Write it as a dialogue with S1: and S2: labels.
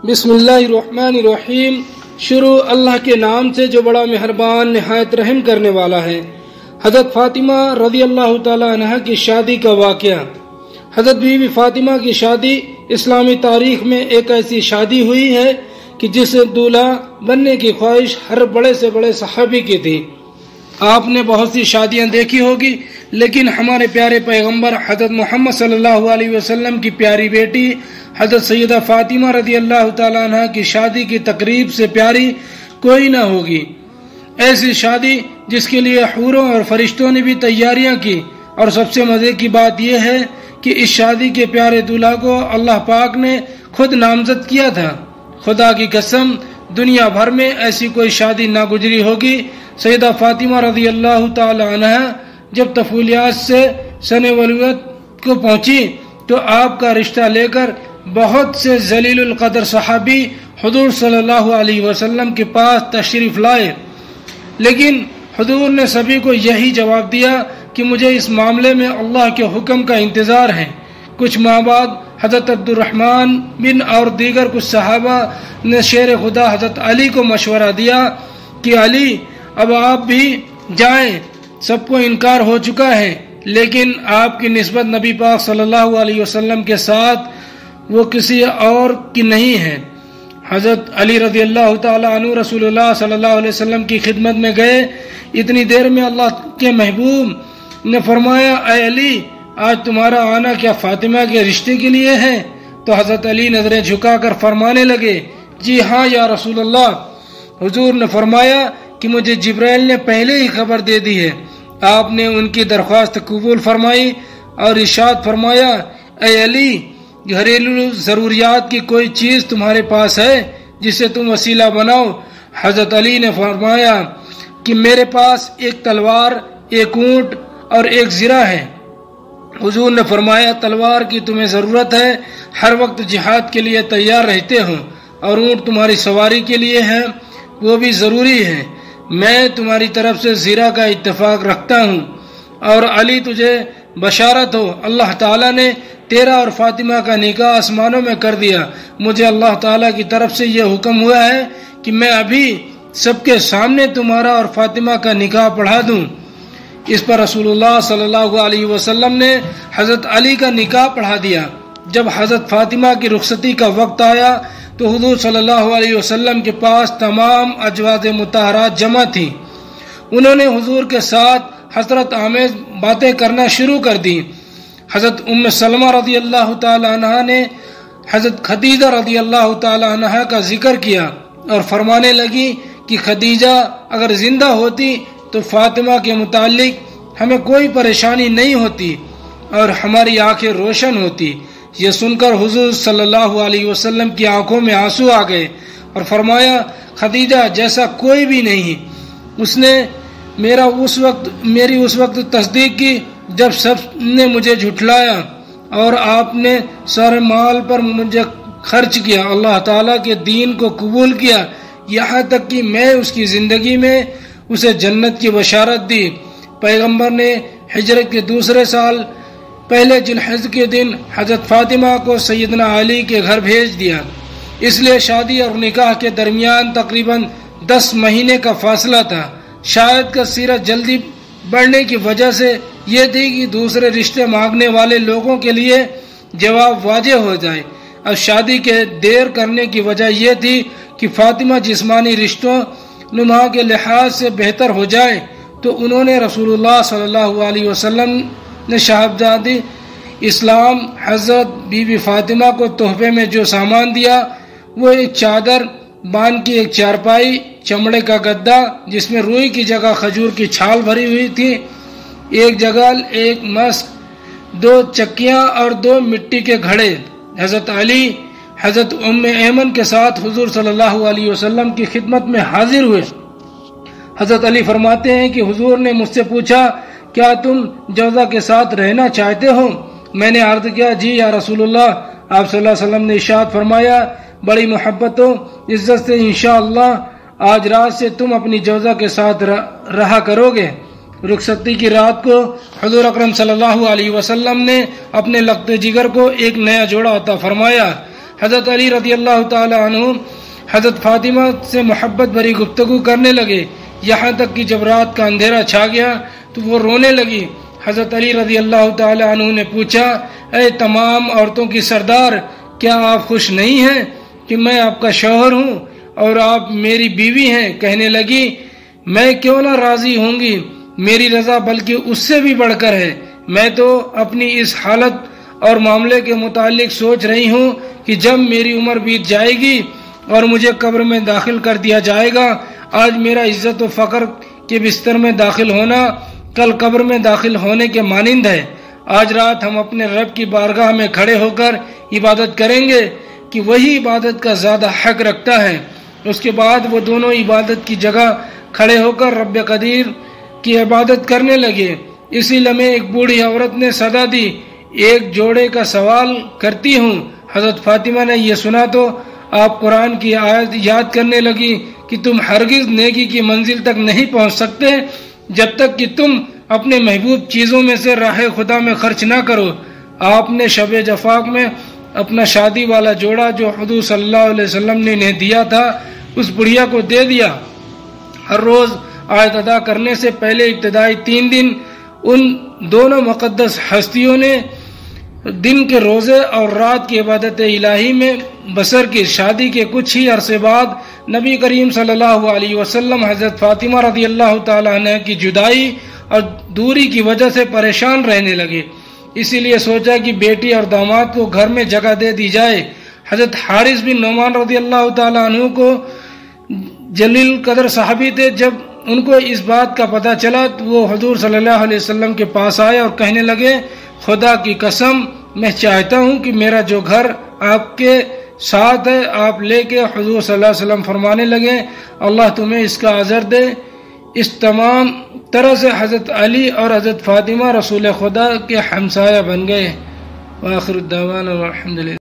S1: بسم اللہ الرحمن الرحیم۔ شروع اللہ کے نام سے جو بڑا مہربان نہایت رحم کرنے والا ہے۔ حضرت فاطمہ رضی اللہ تعالی عنہ کی شادی کا واقعہ۔ حضرت بی بی فاطمہ کی شادی اسلامی تاریخ میں ایک ایسی شادی ہوئی ہے کہ جس دولہا بننے کی خواہش ہر بڑے سے بڑے صحابی کی تھی۔ آپ نے بہت سی شادیاں دیکھی ہوگی، لیکن ہمارے پیارے پیغمبر حضرت محمد صلی اللہ علیہ وسلم کی پیاری بیٹی حضرت سیدہ فاطمہ رضی اللہ تعالیٰ عنہ کی شادی کی تقریب سے پیاری کوئی نہ ہوگی۔ ایسی شادی جس کے لیے حوروں اور فرشتوں نے بھی تیاریاں کی، اور سب سے مزے کی بات یہ ہے کہ اس شادی کے پیارے دولہا کو اللہ پاک نے خود نامزد کیا تھا۔ خدا کی قسم دنیا بھر میں ایسی کوئی شادی نہ گزری ہوگی۔ سیدہ فاطمہ رضی اللہ تعالی عنہ جب طفولیات سے سن ولوت کو پہنچی تو آپ کا رشتہ لے کر بہت سے ذلیل القدر صحابی حضور صلی اللہ علیہ وسلم کے پاس تشریف لائے، لیکن حضور نے سبھی کو یہی جواب دیا کہ مجھے اس معاملے میں اللہ کے حکم کا انتظار ہے۔ کچھ ماہ بعد حضرت عبد الرحمن بن اور دیگر کچھ صحابہ نے شیر خدا حضرت علی کو مشورہ دیا کہ علی اب آپ بھی جائیں، سب کو انکار ہو چکا ہے، لیکن آپ کی نسبت نبی پاک صلی اللہ علیہ وسلم کے ساتھ وہ کسی اور کی نہیں ہے۔ حضرت علی رضی اللہ تعالی عنہ رسول اللہ صلی اللہ علیہ وسلم کی خدمت میں گئے۔ اتنی دیر میں اللہ کے محبوب نے فرمایا، اے علی، آج تمہارا آنا کیا فاطمہ کے رشتے کے لیے ہے؟ تو حضرت علی نظریں جھکا کر فرمانے لگے، جی ہاں یا رسول اللہ۔ حضور نے فرمایا کہ مجھے جبرائیل نے پہلے ہی خبر دے دی ہے۔ آپ نے ان کی درخواست قبول فرمائی اور ارشاد فرمایا، اے علی، گھریلو ضروریات کی کوئی چیز تمہارے پاس ہے جسے تم وسیلہ بناؤ؟ حضرت علی نے فرمایا کہ میرے پاس ایک تلوار، ایک اونٹ اور ایک زرہ ہے۔ حضور نے فرمایا، تلوار کی تمہیں ضرورت ہے، ہر وقت جہاد کے لیے تیار رہتے ہو، اور اونٹ تمہاری سواری کے لیے ہے، وہ بھی ضروری ہے۔ میں تمہاری طرف سے زرہ کا اتفاق رکھتا ہوں، اور علی تجھے بشارت ہو، اللہ تعالیٰ نے تیرا اور فاطمہ کا نکاح آسمانوں میں کر دیا۔ مجھے اللہ تعالیٰ کی طرف سے یہ حکم ہوا ہے کہ میں ابھی سب کے سامنے تمہارا اور فاطمہ کا نکاح پڑھا دوں۔ اس پر رسول اللہ صلی اللہ علیہ وسلم نے حضرت علی کا نکاح پڑھا دیا۔ جب حضرت فاطمہ کی رخصتی کا وقت آیا تو حضور صلی اللہ علیہ وسلم کے پاس تمام ازواج مطہرات جمع تھیں۔ انہوں نے حضور کے ساتھ حسرت آمیز باتیں کرنا شروع کر دی۔ حضرت ام سلمہ رضی اللہ تعالی عنہ نے حضرت خدیجہ رضی اللہ تعالی عنہ کا ذکر کیا اور فرمانے لگی کہ خدیجہ اگر زندہ ہوتی تو فاطمہ کے متعلق ہمیں کوئی پریشانی نہیں ہوتی اور ہماری آنکھیں روشن ہوتی۔ یہ سن کر حضور صلی اللہ علیہ وسلم کی آنکھوں میں آنسو آ گئے اور فرمایا، خدیجہ جیسا کوئی بھی نہیں۔ اس نے میری اس وقت تصدیق کی جب سب نے مجھے جھٹلایا، اور آپ نے سارے مال پر مجھے خرچ کیا، اللہ تعالیٰ کے دین کو قبول کیا، یہاں تک کہ میں اس کی زندگی میں اسے جنت کی بشارت دی۔ پیغمبر نے ہجرت کے دوسرے سال پہلے ذوالحجہ کے دن حضرت فاطمہ کو سیدنا علی کے گھر بھیج دیا۔ اس لیے شادی اور نکاح کے درمیان تقریباً 10 مہینے کا فاصلہ تھا۔ شاید کا سیرت جلدی بڑھنے کی وجہ سے یہ تھی کہ دوسرے رشتے مانگنے والے لوگوں کے لیے جواب واضح ہو جائے۔ اب شادی کے دیر کرنے کی وجہ یہ تھی کہ فاطمہ جسمانی رشتوں نما کے لحاظ سے بہتر ہو جائے، تو انہوں نے رسول اللہ صلی اللہ علیہ وسلم نے صاحبزادی اسلام حضرت بی بی فاطمہ کو تحفے میں جو سامان دیا وہ ایک چادر، بان کی ایک چارپائی، چمڑے کا گدا جس میں روئی کی جگہ کھجور کی چھال بھری ہوئی تھی، ایک جگل، ایک مسک، 2 چکیاں اور 2 مٹی کے گھڑے۔ حضرت علی حضرت ام ایمن کے ساتھ حضور صلی اللہ علیہ وسلم کی خدمت میں حاضر ہوئے۔ حضرت علی فرماتے ہیں کہ حضور نے مجھ سے پوچھا، کیا تم جوزہ کے ساتھ رہنا چاہتے ہو؟ میں نے عرض کیا، جی یا رسول اللہ۔ آپ صلی اللہ علیہ وسلم نے ارشاد فرمایا، بڑی محبت و عزت سے انشاءاللہ آج رات سے تم اپنی جوزہ کے ساتھ رہا کرو گے۔ رخصتی کی رات کو حضور اکرم صلی اللہ علیہ وسلم نے اپنے لقت جگر کو ایک نیا جوڑا عطا فرمایا۔ حضرت علی رضی اللہ تعالی عنہ حضرت فاطمہ سے محبت بھری گفتگو کرنے لگے، یہاں تک کہ جب رات کا اندھیرا چھا گیا تو وہ رونے لگی۔ حضرت علی رضی اللہ تعالی عنہ نے پوچھا، اے تمام عورتوں کی سردار، کیا آپ خوش نہیں ہیں کہ میں آپ کا شوہر ہوں اور آپ میری بیوی ہیں؟ کہنے لگی، میں کیوں نہ راضی ہوں گی، میری رضا بلکہ اس سے بھی بڑھ کر ہے۔ میں تو اپنی اس حالت اور معاملے کے متعلق سوچ رہی ہوں کہ جب میری عمر بیت جائے گی اور مجھے قبر میں داخل کر دیا جائے گا، آج میرا عزت و فخر کے بستر میں داخل ہونا کل قبر میں داخل ہونے کے مانند ہے۔ آج رات ہم اپنے رب کی بارگاہ میں کھڑے ہو کر عبادت کریں گے کہ وہی عبادت کا زیادہ حق رکھتا ہے۔ اس کے بعد وہ دونوں عبادت کی جگہ کھڑے ہو کر رب قدیر کی عبادت کرنے لگے۔ اسی لمحے ایک بوڑھی عورت نے صدا دی، ایک جوڑے کا سوال کرتی ہوں۔ حضرت فاطمہ نے یہ سنا تو آپ قرآن کی آیت یاد کرنے لگی کہ تم ہرگز نیکی کی منزل تک نہیں پہنچ سکتے جب تک کہ تم اپنے محبوب چیزوں میں سے راہ خدا میں خرچ نہ کرو۔ آپ نے شب جفاق میں اپنا شادی والا جوڑا جو حضور صلی اللہ علیہ وسلم نے انہیں دیا تھا اس بڑھیا کو دے دیا۔ ہر روز آیت ادا کرنے سے پہلے ابتدائی 3 دن ان دونوں مقدس ہستیوں نے دن کے روزے اور رات کی عبادت الہی میں بسر کی۔ شادی کے کچھ ہی عرصے بعد نبی کریم صلی اللہ علیہ وسلم حضرت فاطمہ رضی اللہ تعالی عنہ کی جدائی اور دوری کی وجہ سے پریشان رہنے لگے، اسی لیے سوچا کہ بیٹی اور داماد کو گھر میں جگہ دے دی جائے۔ حضرت حارث بن نعمان رضی اللہ تعالی عنہ کو جلیل قدر صحابی تھے، جب ان کو اس بات کا پتہ چلا تو وہ حضور صلی اللہ علیہ وسلم کے پاس آئے اور کہنے لگے، خدا کی قسم میں چاہتا ہوں کہ میرا جو گھر آپ کے ساتھ ہے آپ لے کے۔ حضور صلی اللہ علیہ وسلم فرمانے لگے، اللہ تمہیں اس کا اجر دے۔ اس تمام طرح سے حضرت علی اور حضرت فاطمہ رسول خدا کے ہمسایہ بن گئے۔ وآخر الدعوانا والحمد للہ۔